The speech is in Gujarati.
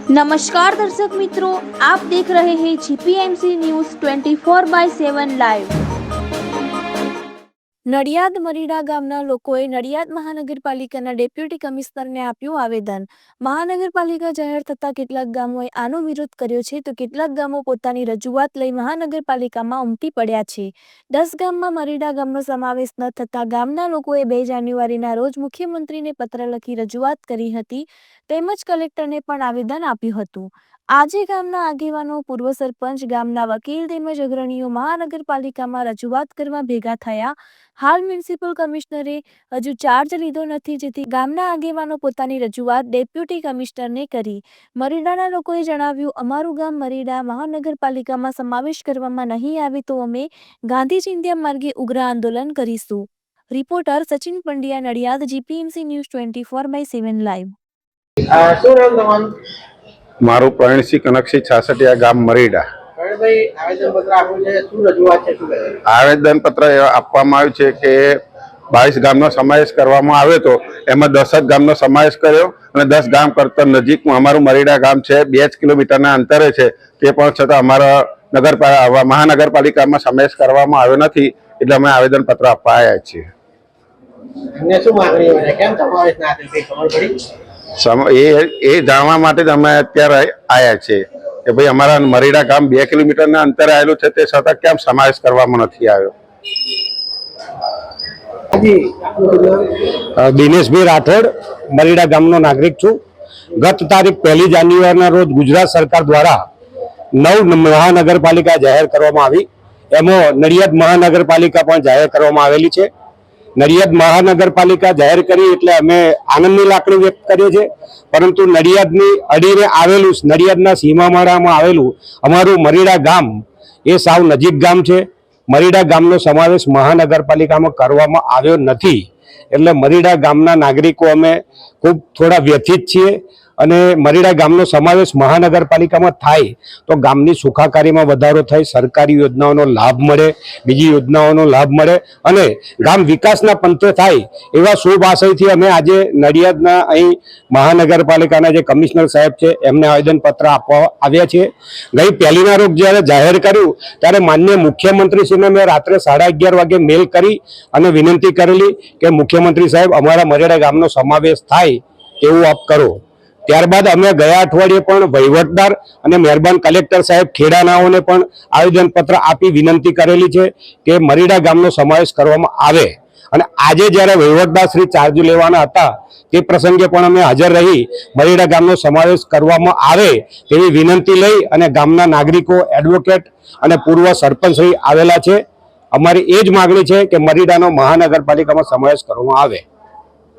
नमस्कार दर्शक मित्रों, आप देख रहे हैं जीपीएमसी न्यूज़ 24/7 लाइव। નડિયાદ મરીડા ગામના લોકોએ નડિયાદ મહાનગરપાલિકાના ડેપ્યુટી કમિશનરને આપ્યું આવેદન। મહાનગરપાલિકા જાહેર થતા કેટલાક ગામોએ આનો વિરોધ કર્યો છે, તો કેટલાક ગામો પોતાની રજૂઆત લઈ મહાનગરપાલિકામાં ઉમટી પડ્યા છે। 10 ગામમાં મરીડા ગામનો સમાવેશ ન થતા ગામના લોકોએ 2 જાન્યુઆરીના રોજ મુખ્યમંત્રીને પત્ર લખી રજૂઆત કરી હતી, તેમજ કલેક્ટરને પણ આવેદન આપ્યું હતું। આજે ગામના આગેવાનો, પૂર્વ સરપંચ, ગામના વકીલ તેમજ અગ્રણીઓ મહાનગરપાલિકામાં રજૂઆત કરવા ભેગા થયા। હાલ મ્યુનિસિપલ કમિશનરે હજુ ચાર્જ લીધો નથી, જેથી ગામના આગેવાનો પોતાની રજૂઆત ડેપ્યુટી કમિશનરને કરી। મરીડાના લોકોએ જણાવ્યું, અમારું ગામ મરીડા મહાનગરપાલિકામાં સમાવેશ કરવામાં નહીં આવે તો અમે ગાંધી ચિંધ્યા માર્ગે ઉગ્ર આંદોલન કરીશું। Reporter Sachin Pandya, Nadiad, GPMC news 24/7 live. મારું પ્રવીણસિંહ કનકસિંહ છાસઠિયા, ગામ મરીડા। આવેદન પત્ર આપવામાં આવ્યું છે કે 22 ગામનો સમાવેશ કરવામાં આવ્યો તો એમાં 10 જ ગામનો સમાવેશ કર્યો અને 10 ગામ કરતા નજીકમાં અમારું મરીડા ગામ છે, 2 જ કિલોમીટરના અંતરે છે। તે પણ છતાં અમારા મહાનગરપાલિકામાં સમાવેશ કરવામાં આવ્યો નથી, એટલે અમે આવેદન પત્ર આપવા આવ્યા છીએ। એ જાણવા માટે જ અમે અત્યારે આવ્યા છીએ કે ભાઈ અમારા મરીડા ગામ 2 કિલોમીટરના અંતરે આવેલું છે, તે છતાં કેમ સમાવેશ કરવામાં નથી આવ્યો। દિનેશભાઈ રાઠોડ, મરીડા ગામનો નાગરિક છું। ગત તારીખ 1 જાન્યુઆરીના રોજ ગુજરાત સરકાર દ્વારા 9 મહાનગરપાલિકા જાહેર કરવામાં આવી, એમાં નડિયાદ મહાનગરપાલિકા પણ જાહેર કરવામાં આવેલી છે। નડિયાદ મહાનગરપાલિકા જાહેર કરી એટલે અમે આનંદની લાગણી વ્યક્ત કરીએ છીએ, પરંતુ નડિયાદની અડીને આવેલું, નડિયાદના સીમામાળામાં આવેલું અમારું મરીડા ગામ એ સાવ નજીક ગામ છે। મરીડા ગામનો સમાવેશ મહાનગરપાલિકામાં કરવામાં આવ્યો નથી, એટલે મરીડા ગામના નાગરિકો અમે ખૂબ થોડા વ્યથિત છીએ અને મરીડા ગામનો સમાવેશ મહાનગરપાલિકામાં થાય તો ગામની સુખાકારીમાં વધારો થાય, સરકારી યોજનાઓનો લાભ મળે, બીજી યોજનાઓનો લાભ મળે અને ગામ વિકાસના પંથે થાય, એવા શુભ આશયથી અમે આજે નડિયાદના અહીં મહાનગરપાલિકાના જે કમિશનર સાહેબ છે એમને આવેદનપત્ર આપવા આવ્યા છીએ। ગઈ 1લી રોજ જ્યારે જાહેર કર્યું ત્યારે માનનીય મુખ્યમંત્રીશ્રીને મેં રાત્રે 11:30 વાગે મેલ કરી અને વિનંતી કરેલી કે મુખ્યમંત્રી સાહેબ અમારા મરીડા ગામનો સમાવેશ થાય તેવું આપ કરો। ત્યારબાદ અમે ગયા અઠવાડિયે પણ વહીવટદાર અને મહેરબાન કલેક્ટર સાહેબ ખેડાનાઓને પણ આવેદનપત્ર આપી વિનંતી કરેલી છે કે મરીડા ગામનો સમાવેશ કરવામાં આવે। અને આજે જ્યારે વહીવટદાર શ્રી ચાર્જ લેવાના હતા તે પ્રસંગે પણ અમે હાજર રહી મરીડા ગામનો સમાવેશ કરવામાં આવે તેવી વિનંતી લઈ અને ગામના નાગરિકો, એડવોકેટ અને પૂર્વ સરપંચ શ્રી આવેલા છે। અમારી એ જ માગણી છે કે મરીડાનો મહાનગરપાલિકામાં સમાવેશ કરવામાં આવે।